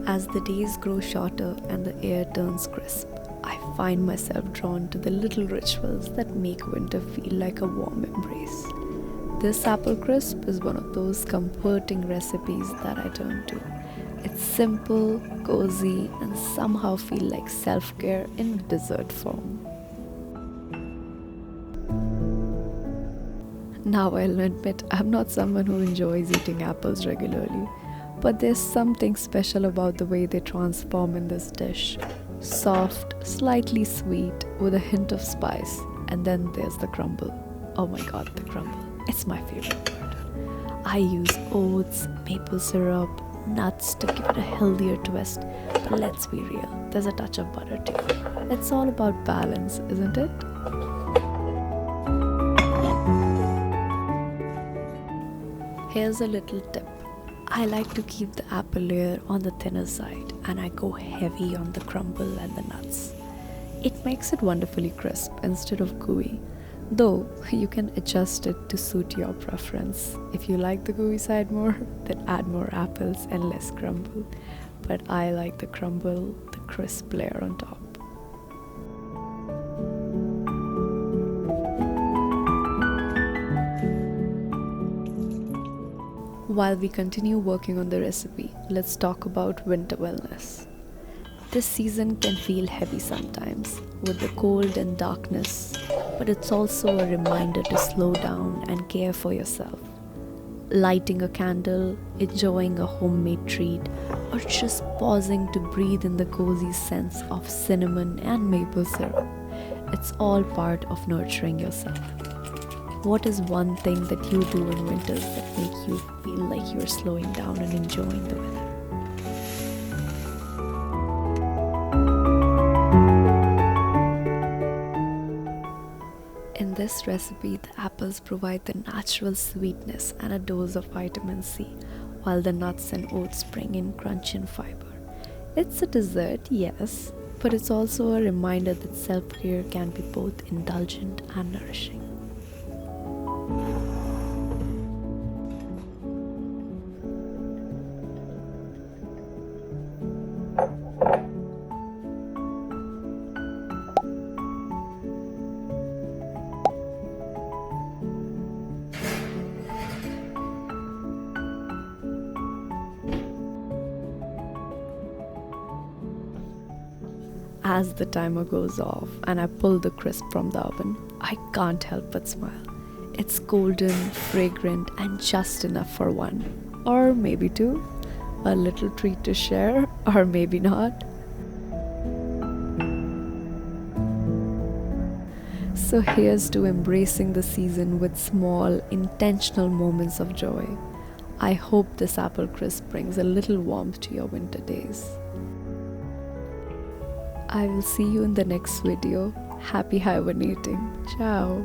As the days grow shorter and the air turns crisp, I find myself drawn to the little rituals that make winter feel like a warm embrace. This apple crisp is one of those comforting recipes that I turn to. It's simple, cozy, and somehow feel like self-care in dessert form. Now I'll admit I'm not someone who enjoys eating apples regularly, but there's something special about the way they transform in this dish. Soft, slightly sweet, with a hint of spice, and then there's the crumble. Oh my god, the crumble. It's my favorite part. I use oats, maple syrup, nuts to give it a healthier twist, but let's be real, there's a touch of butter too. It's all about balance, isn't it? Here's a little tip. I like to keep the apple layer on the thinner side and I go heavy on the crumble and the nuts. It makes it wonderfully crisp instead of gooey, though you can adjust it to suit your preference. If you like the gooey side more, then add more apples and less crumble. But I like the crumble, the crisp layer on top. While we continue working on the recipe, let's talk about winter wellness. This season can feel heavy sometimes, with the cold and darkness, but it's also a reminder to slow down and care for yourself. Lighting a candle, enjoying a homemade treat, or just pausing to breathe in the cozy scents of cinnamon and maple syrup. It's all part of nurturing yourself. What is one thing that you do in winters that make you feel like you're slowing down and enjoying the weather? In this recipe, the apples provide the natural sweetness and a dose of vitamin C, while the nuts and oats bring in crunch and fiber. It's a dessert, yes, but it's also a reminder that self-care can be both indulgent and nourishing. As the timer goes off and I pull the crisp from the oven, I can't help but smile. It's golden, fragrant, and just enough for one, or maybe two. A little treat to share, or maybe not. So here's to embracing the season with small, intentional moments of joy. I hope this apple crisp brings a little warmth to your winter days. I will see you in the next video. Happy hibernating. Ciao.